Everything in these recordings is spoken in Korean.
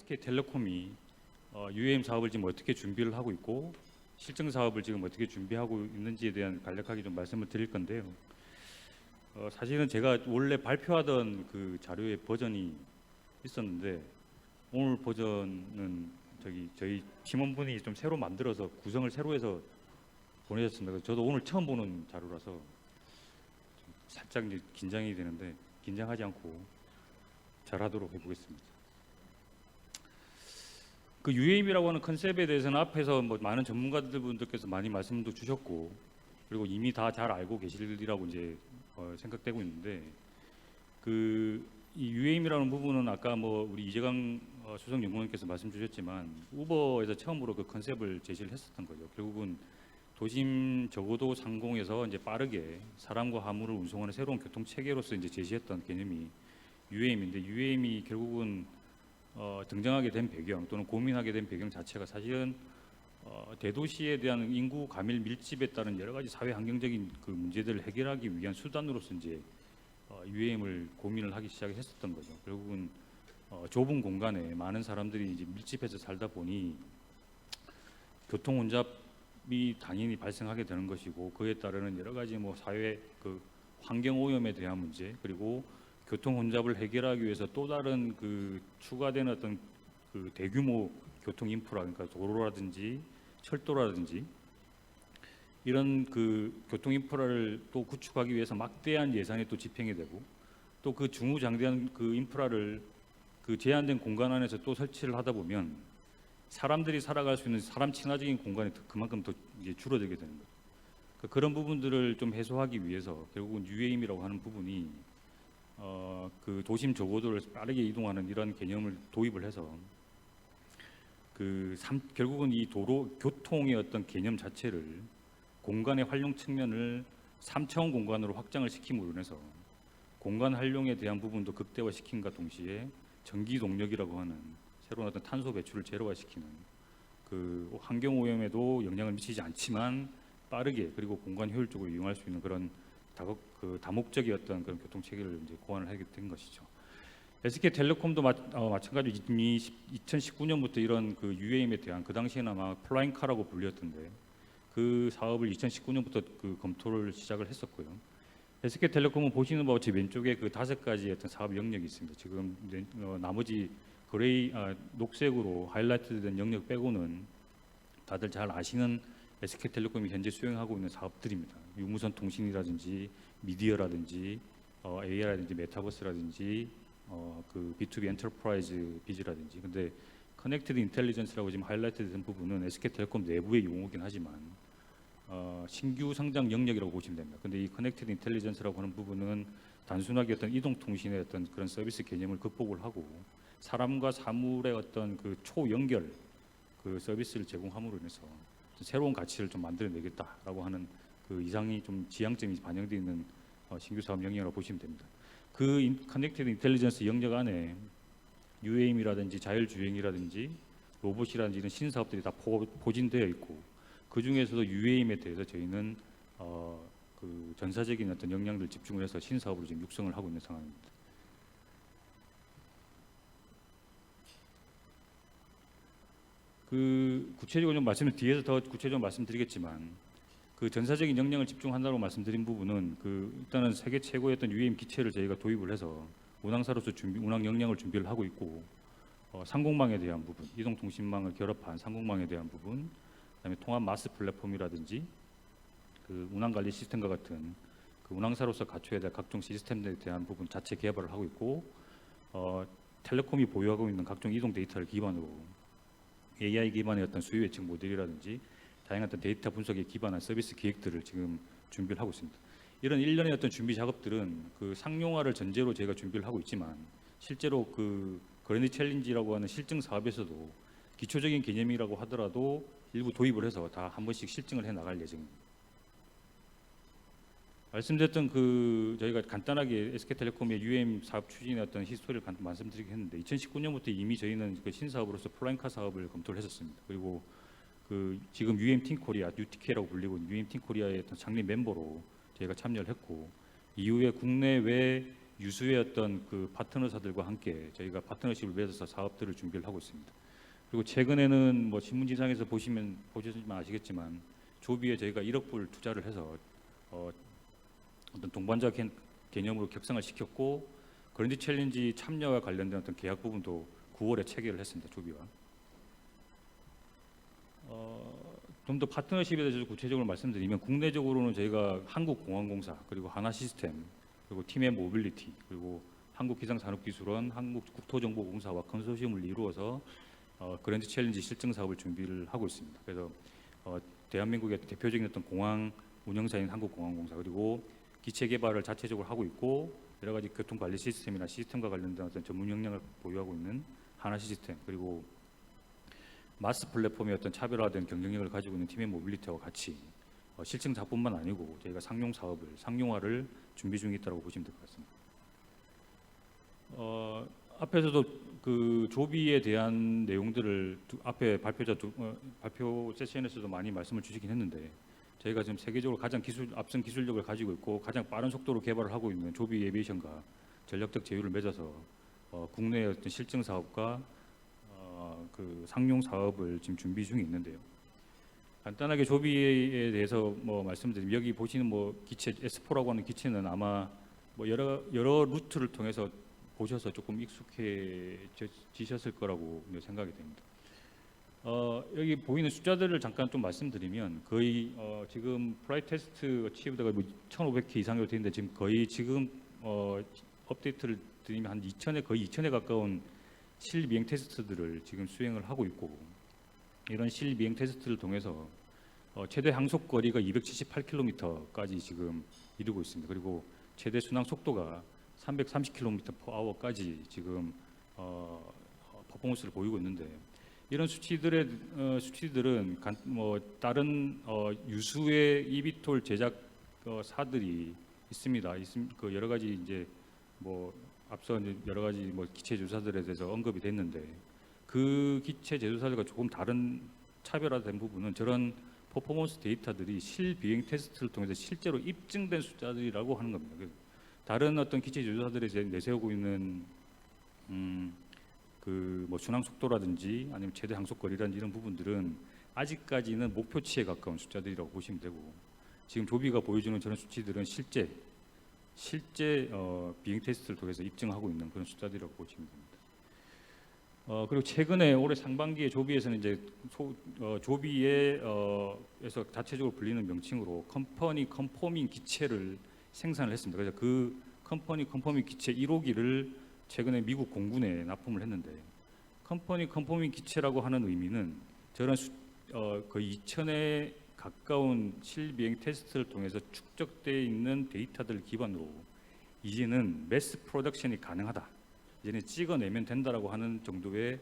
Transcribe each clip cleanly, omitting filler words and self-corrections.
SK텔레콤이 UAM 사업을 지금 어떻게 준비를 하고 있고 실증 사업을 지금 어떻게 준비하고 있는지에 대한 간략하게 좀 말씀을 드릴 건데요. 사실은 제가 원래 발표하던 그 자료의 버전이 있었는데 오늘 버전은 저희 팀원분이 좀 새로 만들어서 구성을 새로 해서 보내셨습니다. 저도 오늘 처음 보는 자료라서 좀 살짝 이제 긴장이 되는데 긴장하지 않고 잘하도록 해보겠습니다. 그 UAM이라고 하는 컨셉에 대해서는 앞에서 뭐 많은 전문가들 분들께서 많이 말씀도 주셨고 그리고 이미 다 잘 알고 계시리라고 이제 생각되고 있는데 이 UAM이라는 부분은 아까 뭐 우리 이재강 수석연구원께서 말씀 주셨지만 우버에서 처음으로 그 컨셉을 제시를 했었던 거죠. 결국은 도심 저고도 상공에서 이제 빠르게 사람과 화물을 운송하는 새로운 교통 체계로서 이제 제시했던 개념이 UAM인데 UAM이 결국은 등장하게 된 배경 또는 고민하게 된 배경 자체가 사실은 대도시에 대한 인구 가밀 밀집에 따른 여러 가지 사회 환경적인 그 문제들을 해결하기 위한 수단으로서 이제 UAM을 고민을 하기 시작했었던 거죠. 결국은 좁은 공간에 많은 사람들이 이제 밀집해서 살다 보니 교통 혼잡이 당연히 발생하게 되는 것이고 그에 따르는 여러 가지 뭐 사회 그 환경 오염에 대한 문제 그리고 교통 혼잡을 해결하기 위해서 또 다른 그 추가되는 어떤 그 대규모 교통 인프라 그러니까 도로라든지 철도라든지 이런 그 교통 인프라를 또 구축하기 위해서 막대한 예산이 또 집행이 되고 또 그 중후장대한 그 인프라를 그 제한된 공간 안에서 또 설치를 하다 보면 사람들이 살아갈 수 있는 사람 친화적인 공간이 그만큼 더 이제 줄어들게 되는 거죠. 그러니까 그런 부분들을 좀 해소하기 위해서 결국은 UAM이라고 하는 부분이 그 도심 저고도를 빠르게 이동하는 이런 개념을 도입을 해서 결국은 이 도로 교통의 어떤 개념 자체를 공간의 활용 측면을 3차원 공간으로 확장을 시킴으로 인해서 공간 활용에 대한 부분도 극대화시킨과 동시에 전기 동력이라고 하는 새로운 어떤 탄소 배출을 제로화시키는 그 환경 오염에도 영향을 미치지 않지만 빠르게 그리고 공간 효율적으로 이용할 수 있는 그런 다목적이었던 그런 교통 체계를 이제 고안을 하게 된 것이죠. SK텔레콤도 마찬가지로 이미 2019년부터 이런 그 UAM에 대한 그 당시에는 아마 플라잉카라고 불렸던데 그 사업을 2019년부터 그 검토를 시작을 했었고요. SK텔레콤은 보시는 바와 제 왼쪽에 그 5가지 어떤 사업 영역이 있습니다. 지금 나머지 녹색으로 하이라이트된 영역 빼고는 다들 잘 아시는 SK텔레콤이 현재 수행하고 있는 사업들입니다. 유무선 통신이라든지 미디어라든지 AI라든지 메타버스라든지 그 B2B 엔터프라이즈 비즈라든지 근데 커넥티드 인텔리전스라고 지금 하이라이트된 부분은 SK텔레콤 내부의 용어긴 하지만 신규 성장 영역이라고 보시면 됩니다. 근데 이 커넥티드 인텔리전스라고 하는 부분은 단순하게 어떤 이동 통신의 어떤 그런 서비스 개념을 극복을 하고 사람과 사물의 어떤 그 초연결 그 서비스를 제공함으로 인해서 새로운 가치를 좀 만들어내겠다라고 하는 그 이상이 좀 지향점이 반영되어 있는 신규 사업 영역이라고 보시면 됩니다. 그 커넥티드 인텔리전스 영역 안에 UAM이라든지 자율주행이라든지 로봇이라든지 이런 신사업들이 다 포진되어 있고 그 중에서도 UAM에 대해서 저희는 그 전사적인 어떤 역량들 집중을 해서 신사업으로 지금 육성을 하고 있는 상황입니다. 그 구체적으로 좀 말씀을 뒤에서 더 구체적으로 말씀드리겠지만 그 전사적인 역량을 집중한다고 말씀드린 부분은 그 일단은 세계 최고의 어떤 UAM 기체를 저희가 도입을 해서 운항사로서 운항 역량을 준비를 하고 있고 상공망에 대한 부분, 이동통신망을 결합한 상공망에 대한 부분, 그다음에 통합 마스 플랫폼이라든지 그 운항관리 시스템과 같은 그 운항사로서 갖춰야 될 각종 시스템들에 대한 부분 자체 개발을 하고 있고 텔레콤이 보유하고 있는 각종 이동 데이터를 기반으로 AI 기반의 어떤 수요 예측 모델이라든지 다양한 어떤 데이터 분석에 기반한 서비스 기획들을 지금 준비를 하고 있습니다. 이런 일련의 어떤 준비 작업들은 그 상용화를 전제로 저희가 준비를 하고 있지만 실제로 그 그랜드 챌린지라고 하는 실증 사업에서도 기초적인 개념이라고 하더라도 일부 도입을 해서 다 한 번씩 실증을 해 나갈 예정입니다. 말씀드렸던 그 저희가 간단하게 SK텔레콤의 UAM 사업 추진의 어떤 히스토리를 말씀드리긴 했는데 2019년부터 이미 저희는 그 신사업으로서 플라잉카 사업을 검토를 했었습니다. 그리고 그 지금 UAM 팀 코리아, UTK라고 불리고 UAM 팀 코리아의 어떤 창립 멤버로 저희가 참여를 했고 이후에 국내외 유수의 어떤 그 파트너사들과 함께 저희가 파트너십을 맺어서 사업들을 준비를 하고 있습니다. 그리고 최근에는 뭐 신문지상에서 보시면 아시겠지만 조비에 저희가 1억 불 투자를 해서 어떤 동반자 개념으로 격상을 시켰고 그랜드 챌린지 참여와 관련된 어떤 계약 부분도 9월에 체결을 했습니다. 조비와. 좀 더 파트너십에 대해서 구체적으로 말씀드리면 국내적으로는 저희가 한국공항공사 그리고 하나시스템 그리고 팀의 모빌리티 그리고 한국기상산업기술원 한국국토정보공사와 컨소시엄을 이루어서 그랜드 챌린지 실증 사업을 준비를 하고 있습니다. 그래서 대한민국의 대표적인 어떤 공항 운영사인 한국공항공사 그리고 기체 개발을 자체적으로 하고 있고 여러 가지 교통관리 시스템이나 시스템과 관련된 어떤 전문 역량을 보유하고 있는 하나시스템 그리고 마스 플랫폼의 어떤 차별화된 경쟁력을 가지고 있는 팀의 모빌리티와 같이 실증사뿐만 아니고 저희가 상용화를 준비 중에 있다고 보시면 될 것 같습니다. 앞에서도 그 조비에 대한 내용들을 앞에 발표 세션에서도 많이 말씀을 주시긴 했는데 저희가 지금 세계적으로 가장 앞선 기술력을 가지고 있고 가장 빠른 속도로 개발을 하고 있는 조비 에비에이션과 전략적 제휴를 맺어서 국내의 어떤 실증 사업과 그 상용 사업을 지금 준비 중에 있는데요. 간단하게 조비에 대해서 뭐 말씀드리면 여기 보시는 뭐 기체 S4라고 하는 기체는 아마 뭐 여러 루트를 통해서 보셔서 조금 익숙해지셨을 거라고 생각이 됩니다. 여기 보이는 숫자들을 잠깐 좀 말씀드리면 거의 지금 플라이트 테스트 어치브드가 뭐 1,500회 이상으로 되어 있는데 지금 거의 지금 업데이트를 드리면 한 2,000에 가까운 실비행 테스트들을 지금 수행을 하고 있고 이런 실비행 테스트를 통해서 최대 항속 거리가 278km까지 지금 이루고 있습니다. 그리고 최대 순항 속도가 330km/h까지 지금 퍼포먼스를 보이고 있는데 이런 수치들은 뭐 다른 유수의 eVTOL 제작사들이 있습니다. 그 여러 가지 이제 뭐 앞서 여러 가지 뭐 기체 제조사들에 대해서 언급이 됐는데 그 기체 제조사들과 조금 다른 차별화된 부분은 저런 퍼포먼스 데이터들이 실비행 테스트를 통해서 실제로 입증된 숫자들이라고 하는 겁니다. 다른 어떤 기체 제조사들이 내세우고 있는 그 뭐 순항 속도라든지 아니면 최대 항속 거리라든지 이런 부분들은 아직까지는 목표치에 가까운 숫자들이라고 보시면 되고 지금 조비가 보여주는 저런 수치들은 실제 비행 테스트를 통해서 입증하고 있는 그런 숫자들이라고 보시면 됩니다. 그리고 최근에 올해 상반기에 조비에서는 이제 조비에서 자체적으로 불리는 명칭으로 컴퍼니 컨포밍 기체를 생산을 했습니다. 그래서 그 컴퍼니 컨포밍 기체 1호기를 최근에 미국 공군에 납품을 했는데 컴퍼니 컨포밍 기체라고 하는 의미는 저런 거의 2,000에 가까운 실비행 테스트를 통해서 축적되어 있는 데이터들을 기반으로 이제는 매스 프로덕션이 가능하다. 이제는 찍어내면 된다라고 하는 정도의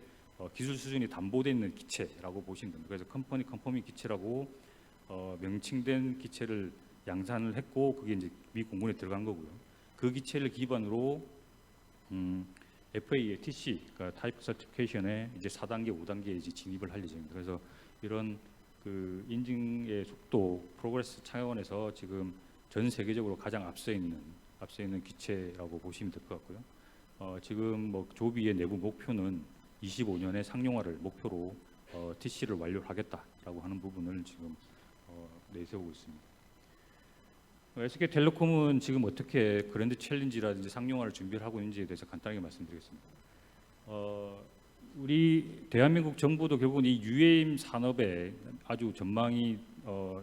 기술 수준이 담보되어 있는 기체라고 보시면 됩니다. 그래서 컴퍼니 컨포밍 기체라고 명칭된 기체를 양산을 했고 그게 이제 미 공군에 들어간 거고요. 그 기체를 기반으로 FAA TC, 그러니까 타입 서티피케이션에 이제 4단계, 5단계에 이제 진입을 할 예정입니다. 그래서 이런 그 인증의 속도, 프로그레스 차원에서 지금 전 세계적으로 가장 앞서 있는 기체라고 보시면 될 것 같고요. 지금 뭐 조비의 내부 목표는 25년에 상용화를 목표로 TC를 완료하겠다라고 하는 부분을 지금 내세우고 있습니다. SK텔레콤은 지금 어떻게 그랜드 챌린지라든지 상용화를 준비를 하고 있는지에 대해서 간단하게 말씀드리겠습니다. 우리 대한민국 정부도 결국은 이 UAM 산업에 아주 전망이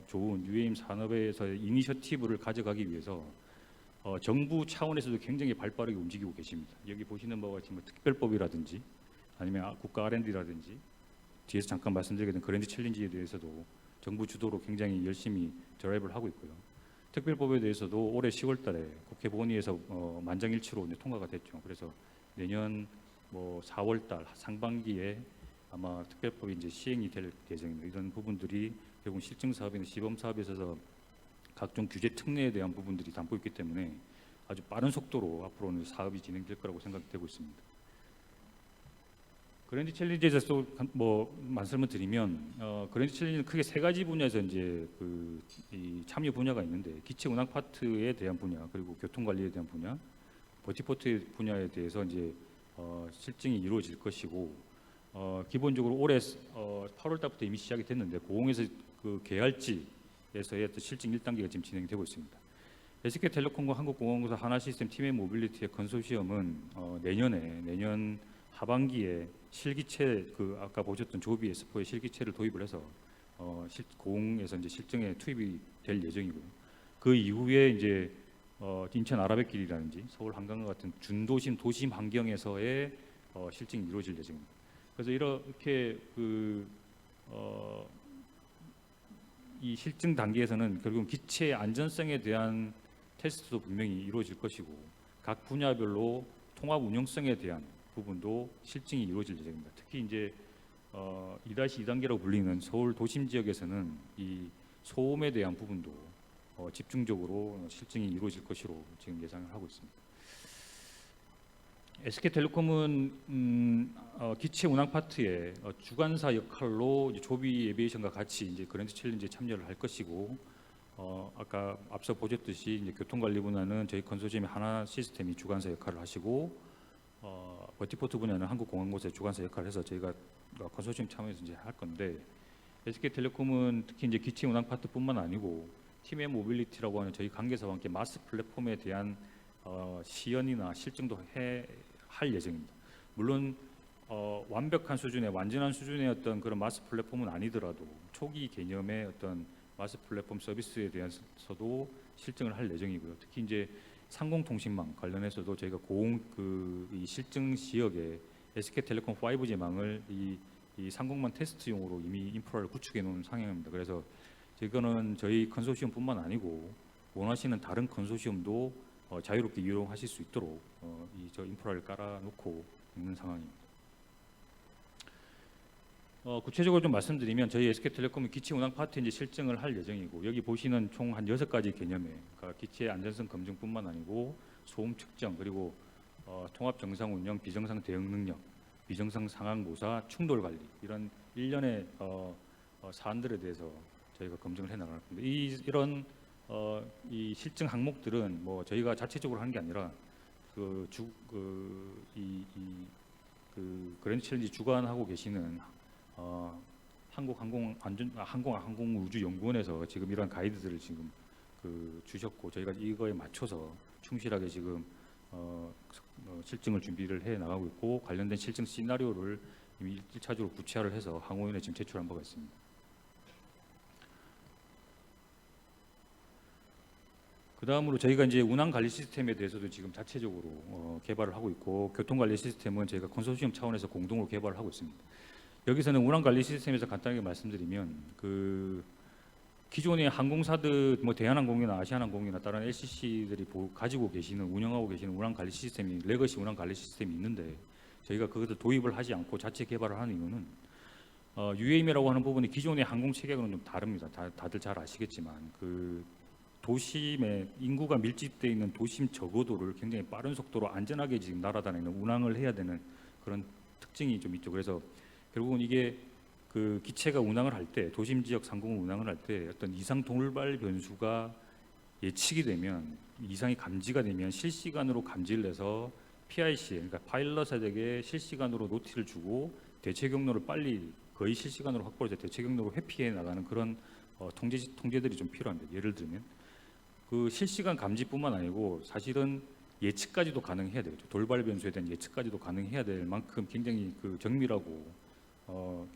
좋은 UAM 산업에서 이니셔티브를 가져가기 위해서 정부 차원에서도 굉장히 발빠르게 움직이고 계십니다. 여기 보시는 바와 같이 뭐 특별법이라든지 아니면 국가 R&D라든지 뒤에서 잠깐 말씀드리게 된 그랜드 챌린지에 대해서도 정부 주도로 굉장히 열심히 드라이브를 하고 있고요. 특별법에 대해서도 올해 10월 달에 국회 본회의에서 만장일치로 통과가 됐죠. 그래서 내년 뭐 4월 달 상반기에 아마 특별법이 이제 시행이 될 예정입니다. 이런 부분들이 결국 실증 사업이나 시범 사업에 있어서 각종 규제 특례에 대한 부분들이 담고 있기 때문에 아주 빠른 속도로 앞으로는 사업이 진행될 거라고 생각되고 있습니다. 그랜드 챌린지에 대해서 뭐 말씀을 드리면 그랜드 챌린지는 크게 세 가지 분야에서 이제 이 참여 분야가 있는데 기체 운항 파트에 대한 분야 그리고 교통 관리에 대한 분야 버티포트 분야에 대해서 이제 실증이 이루어질 것이고 기본적으로 올해 8월 달부터 이미 시작이 됐는데 고공에서 그 계열지에서의 또 실증 1단계가 지금 진행되고 있습니다. SK텔레콤과 한국공항공사 하나시스템 팀의 모빌리티의 컨소시엄은 내년 하반기에 실기체 그 아까 보셨던 조비 S4의 실기체를 도입을 해서 고공에서 이제 실증에 투입이 될 예정이고요. 그 이후에 이제 인천 아라뱃길이라든지 서울 한강과 같은 준도심 도심 환경에서의 실증이 이루어질 예정입니다. 그래서 이렇게 이 실증 단계에서는 결국 기체 안전성에 대한 테스트도 분명히 이루어질 것이고 각 분야별로 통합 운영성에 대한 부분도 실증이 이루어질 예정입니다. 특히 이제 2-2단계라고 불리는 서울 도심 지역에서는 이 소음에 대한 부분도 집중적으로 실증이 이루어질 것으로 지금 예상을 하고 있습니다. SK텔레콤은 기체 운항 파트의 주관사 역할로 이제 조비 에비에이션과 같이 이제 그랜드 챌린지에 참여를 할 것이고 아까 앞서 보셨듯이 이제 교통관리 분야는 저희 컨소시엄의 하나 시스템이 주관사 역할을 하시고 버티포트 분야는 한국공항공사의 주관사 역할을 해서 저희가 컨소시엄 참여해서 이제 할 건데 SK텔레콤은 특히 이제 기체 운항 파트뿐만 아니고 팀의 모빌리티라고 하는 저희 관계사와 함께 마스 플랫폼에 대한 시연이나 실증도 할 예정입니다. 물론 완벽한 수준의 완전한 수준의 어떤 그런 마스 플랫폼은 아니더라도 초기 개념의 어떤 마스 플랫폼 서비스에 대해서도 실증을 할 예정이고요. 특히 이제 상공통신망 관련해서도 저희가 이 실증 지역에 SK텔레콤 5G망을 이 상공망 테스트용으로 이미 인프라를 구축해 놓은 상황입니다. 그래서 이거는 저희 컨소시엄뿐만 아니고 원하시는 다른 컨소시엄도 자유롭게 이용하실 수 있도록 저 인프라를 깔아놓고 있는 상황입니다. 구체적으로 좀 말씀드리면 저희 SK텔레콤은 기체 운항 파트에 이제 실증을 할 예정이고 여기 보시는 총 한 6가지 개념에 그러니까 기체 안전성 검증뿐만 아니고 소음 측정 그리고 통합 정상 운영, 비정상 대응 능력, 비정상 상황 모사, 충돌 관리 이런 일련의 사안들에 대해서 저희가 검증을 해 나갈 겁니다. 이런 이 실증 항목들은 뭐 저희가 자체적으로 하는 게 아니라 그랜드 챌린지 주관하고 계시는 항공우주연구원에서 지금 이런 가이드들을 지금 주셨고 저희가 이거에 맞춰서 충실하게 지금 실증을 준비를 해 나가고 있고 관련된 실증 시나리오를 이미 1차적으로 구체화를 해서 항공위원회에 지금 제출한 바가 있습니다. 그 다음으로 저희가 이제 운항 관리 시스템에 대해서도 지금 자체적으로 개발을 하고 있고 교통 관리 시스템은 저희가 컨소시엄 차원에서 공동으로 개발을 하고 있습니다. 여기서는 운항 관리 시스템에서 간단하게 말씀드리면 기존의 항공사들 뭐 대한항공이나 아시아나항공이나 다른 LCC들이 가지고 계시는 운영하고 계시는 운항 관리 시스템이 레거시 운항 관리 시스템이 있는데 저희가 그것을 도입을 하지 않고 자체 개발을 하는 이유는 UAM이라고 하는 부분이 기존의 항공 체계하고는 좀 다릅니다. 다들 잘 아시겠지만 도심에 인구가 밀집되어 있는 도심 저고도를 굉장히 빠른 속도로 안전하게 지금 날아다니는 운항을 해야 되는 그런 특징이 좀 있죠. 그래서 결국은 이게 기체가 운항을 할 때 도심 지역 상공을 운항을 할 때 어떤 이상 돌발 변수가 예측이 되면 이상이 감지가 되면 실시간으로 감지를 해서 PIC 그러니까 파일럿에게 실시간으로 노티를 주고 대체 경로를 빨리 거의 실시간으로 확보해서 대체 경로로 회피해 나가는 그런 통제들이 좀 필요합니다. 예를 들면 실시간 감지뿐만 아니고 사실은 예측까지도 가능해야 되겠죠. 돌발 변수에 대한 예측까지도 가능해야 될 만큼 굉장히 정밀하고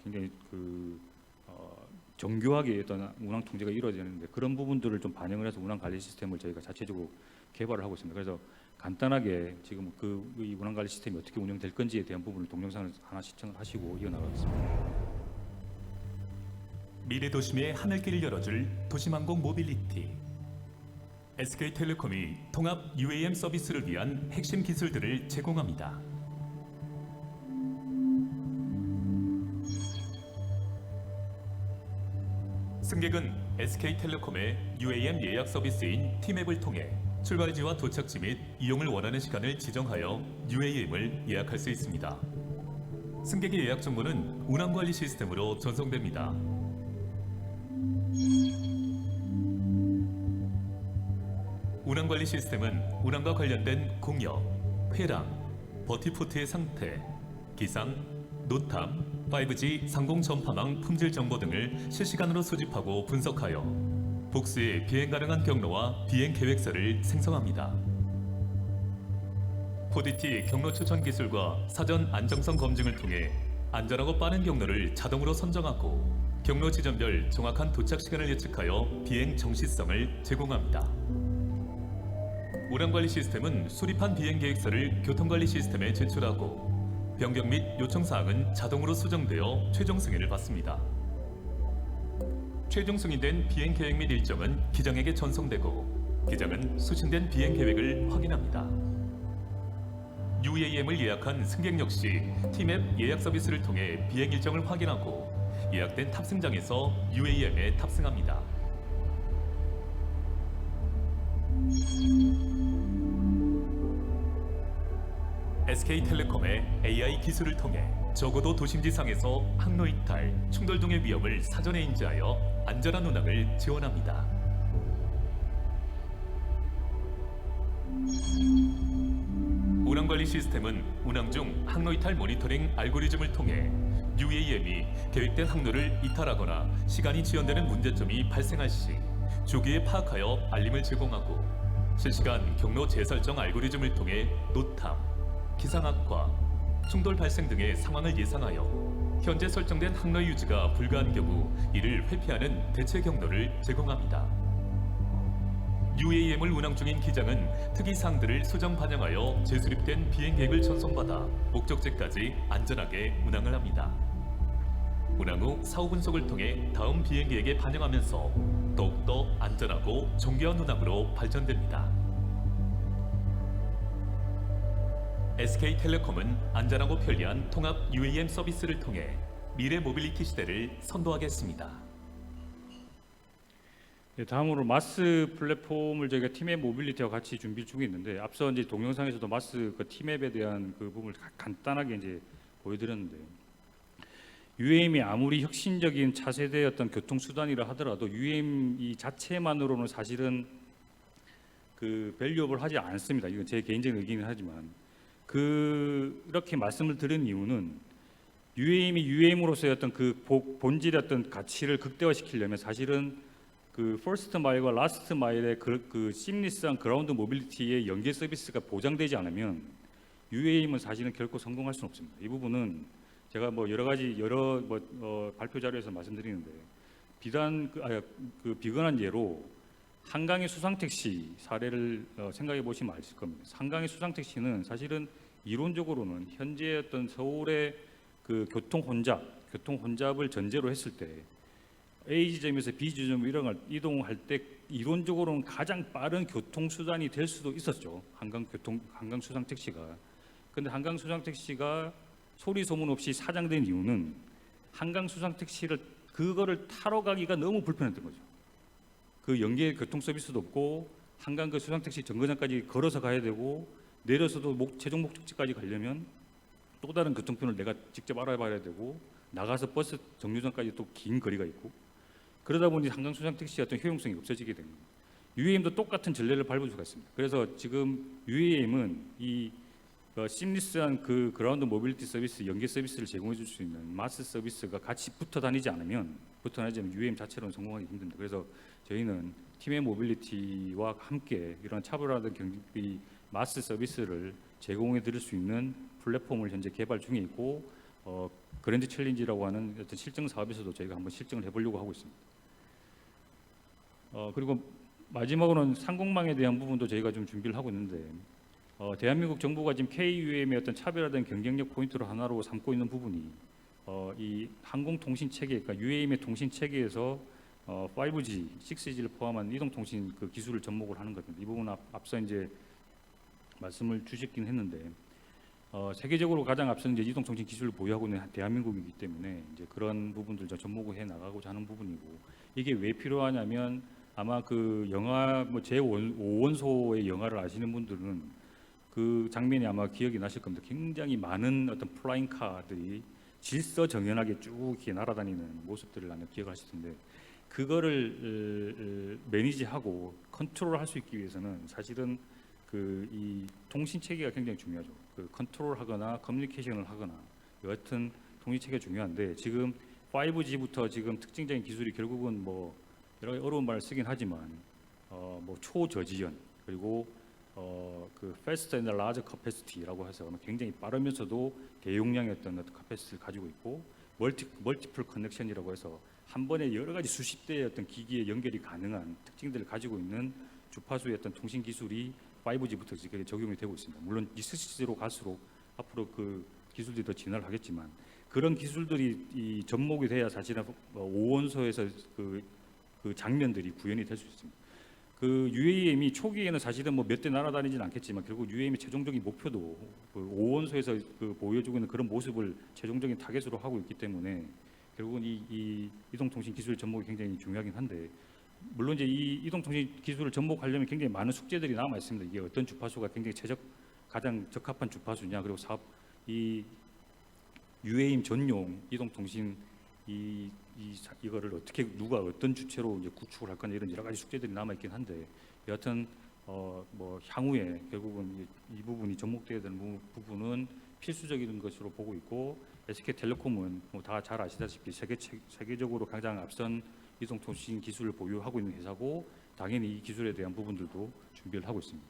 굉장히 정교하게 어떤 운항 통제가 이루어지는데 그런 부분들을 좀 반영을 해서 운항 관리 시스템을 저희가 자체적으로 개발을 하고 있습니다. 그래서 간단하게 지금 이 운항 관리 시스템이 어떻게 운영될 건지에 대한 부분을 동영상을 하나 시청을 하시고 이어나가겠습니다. 미래 도심의 하늘길을 열어줄 도심항공 모빌리티. SK텔레콤이 통합 UAM 서비스를 위한 핵심 기술들을 제공합니다. 승객은 SK텔레콤의 UAM 예약 서비스인 티맵을 통해 출발지와 도착지 및 이용을 원하는 시간을 지정하여 UAM을 예약할 수 있습니다. 승객의 예약 정보는 운항관리 시스템으로 전송됩니다. 운항 관리 시스템은 운항과 관련된 공역, 회랑, 버티포트의 상태, 기상, 노탐, 5G 상공 전파망 품질 정보 등을 실시간으로 수집하고 분석하여 복수의 비행 가능한 경로와 비행 계획서를 생성합니다. 4DT 경로 추천 기술과 사전 안정성 검증을 통해 안전하고 빠른 경로를 자동으로 선정하고 경로 지점별 정확한 도착 시간을 예측하여 비행 정시성을 제공합니다. 운항관리 시스템은 수립한 비행 계획서를 교통관리 시스템에 제출하고 변경 및 요청 사항은 자동으로 수정되어 최종 승인을 받습니다. 최종 승인된 비행 계획 및 일정은 기장에게 전송되고 기장은 수신된 비행 계획을 확인합니다. UAM을 예약한 승객 역시 티맵 예약 서비스를 통해 비행 일정을 확인하고 예약된 탑승장에서 UAM에 탑승합니다. SK텔레콤의 AI 기술을 통해 적어도 도심지상에서 항로 이탈, 충돌 등의 위험을 사전에 인지하여 안전한 운항을 지원합니다. 운항관리 시스템은 운항 중 항로 이탈 모니터링 알고리즘을 통해 UAM이 계획된 항로를 이탈하거나 시간이 지연되는 문제점이 발생할 시 조기에 파악하여 알림을 제공하고 실시간 경로 재설정 알고리즘을 통해 노탐, 기상 악화, 충돌 발생 등의 상황을 예상하여 현재 설정된 항로 유지가 불가한 경우 이를 회피하는 대체 경로를 제공합니다. UAM을 운항 중인 기장은 특이사항들을 수정 반영하여 재수립된 비행 계획을 전송받아 목적지까지 안전하게 운항을 합니다. 운항 후 사후 분석을 통해 다음 비행 계획에 반영하면서 더욱더 안전하고 정교한 운항으로 발전됩니다. SK텔레콤은 안전하고 편리한 통합 UAM 서비스를 통해 미래 모빌리티 시대를 선도하겠습니다. 네, 다음으로 마스 플랫폼을 저희가 팀앱 모빌리티와 같이 준비 중에 있는데 앞서 이제 동영상에서도 마스 그 팀앱에 대한 그 부분을 간단하게 이제 보여드렸는데 UAM이 아무리 혁신적인 차세대 어떤 교통 수단이라 하더라도 UAM 이 자체만으로는 사실은 그 밸류업을 하지 않습니다. 이건 제 개인적인 의견이긴 하지만 이렇게 말씀을 드린 이유는 UAM이 UAM으로서의 어떤 그 본질의 어떤 가치를 극대화시키려면 사실은 그 퍼스트 마일과 라스트 마일의 그 심리스한 그라운드 모빌리티의 연계 서비스가 보장되지 않으면 UAM은 사실은 결코 성공할 수는 없습니다. 이 부분은 제가 뭐 여러 발표 자료에서 말씀드리는데 비단 비근한 예로 한강의 수상택시 사례를 생각해 보시면 아실 겁니다. 한강의 수상택시는 사실은 이론적으로는 현재 어떤 서울의 그 교통 혼잡을 전제로 했을 때 A 지점에서 B 지점으로 이동할 때 이론적으로는 가장 빠른 교통 수단이 될 수도 있었죠. 한강 수상 택시가. 근데 한강 수상 택시가 소리 소문 없이 사장된 이유는 한강 수상 택시를 그거를 타러 가기가 너무 불편했던 거죠. 그 연계 교통 서비스도 없고 한강 그 수상 택시 정거장까지 걸어서 가야 되고 내려서도 최종 목적지까지 가려면 또 다른 교통편을 내가 직접 알아봐야 되고 나가서 버스 정류장까지 또 긴 거리가 있고 그러다 보니 한강 수상 택시의 어떤 효용성이 없어지게 됩니다. UAM도 똑같은 전례를 밟을 수가 있습니다. 그래서 지금 UAM은 이 심리스한 그 그라운드 모빌리티 서비스 연계 서비스를 제공해 줄 수 있는 마스 서비스가 같이 붙어 다니지 않으면 UAM 자체로는 성공하기 힘듭니다. 그래서 저희는 팀의 모빌리티와 함께 이런 차별화된 이 마스 서비스를 제공해 드릴 수 있는 플랫폼을 현재 개발 중에 있고 그랜드 챌린지라고 하는 어떤 실증 사업에서도 저희가 한번 실증을 해보려고 하고 있습니다. 그리고 마지막으로는 상공망에 대한 부분도 저희가 좀 준비를 하고 있는데 대한민국 정부가 지금 KUM의 어떤 차별화된 경쟁력 포인트로 하나로 삼고 있는 부분이 이 항공통신 체계, 그러니까 UAM의 통신 체계에서 5G, 6G를 포함한 이동통신 그 기술을 접목을 하는 겁니다. 이 부분은 앞서 이제 말씀을 주셨긴 했는데 세계적으로 가장 앞서 이제 이동통신 기술을 보유하고 있는 대한민국이기 때문에 이제 그런 부분들 좀 접목을 해 나가고자 하는 부분이고 이게 왜 필요하냐면 아마 그 영화 제5원소의 영화를 아시는 분들은 그 장면이 아마 기억이 나실 겁니다. 굉장히 많은 어떤 플라잉카들이 질서정연하게 쭉 이렇게 날아다니는 모습들을 아마 기억하실 텐데 그거를 매니지하고 컨트롤할 수 있기 위해서는 사실은 그 이 통신 체계가 굉장히 중요하죠. 그 컨트롤하거나 커뮤니케이션을 하거나 여하튼 통신 체계가 중요한데 지금 5G부터 지금 특징적인 기술이 결국은 뭐 여러 가지 어려운 말을 쓰긴 하지만 뭐 초저지연 그리고 그 fast and large capacity라고 해서 굉장히 빠르면서도 대용량의 어떤 카패시티를 가지고 있고 멀티플 커넥션이라고 해서 한 번에 여러 가지 수십 대의 어떤 기기에 연결이 가능한 특징들을 가지고 있는 주파수의 어떤 통신 기술이 5G부터 지금 적용이 되고 있습니다. 물론 6G로 갈수록 앞으로 그 기술들이 더 진화를 하겠지만 그런 기술들이 이 접목이 돼야 사실은 5원소에서 그 장면들이 구현이 될 수 있습니다. 그 UAM이 초기에는 사실은 뭐 몇 대 날아다니지는 않겠지만 결국 UAM의 최종적인 목표도 그 5원소에서 그 보여주고 있는 그런 모습을 최종적인 타겟으로 하고 있기 때문에 결국은 이 이동통신 기술 접목이 굉장히 중요하긴 한데 물론 이제 이 이동통신 기술을 접목하려면 굉장히 많은 숙제들이 남아 있습니다. 이게 어떤 주파수가 굉장히 가장 적합한 주파수냐 그리고 이 UAM 전용 이동통신 이거를 어떻게 누가 어떤 주체로 이제 구축을 할 거냐 이런 여러 가지 숙제들이 남아 있긴 한데 여하튼 뭐 향후에 결국은 이 부분이 접목돼야 되는 부분은 필수적인 것으로 보고 있고 SK텔레콤은 뭐 다 잘 아시다시피 세계적으로 가장 앞선 이동통신 기술을 보유하고 있는 회사고 당연히 이 기술에 대한 부분들도 준비를 하고 있습니다.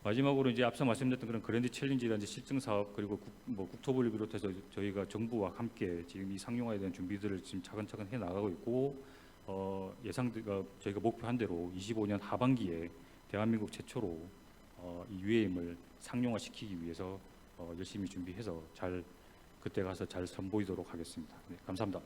마지막으로 이제 앞서 말씀드렸던 그런 그랜드 챌린지라든지 실증 사업 그리고 국토부를 비롯해서 저희가 정부와 함께 지금 이 상용화에 대한 준비들을 지금 차근차근 해 나가고 있고 저희가 목표한 대로 25년 하반기에 대한민국 최초로 이 UAM을 상용화시키기 위해서 열심히 준비해서 그때 가서 잘 선보이도록 하겠습니다. 네, 감사합니다.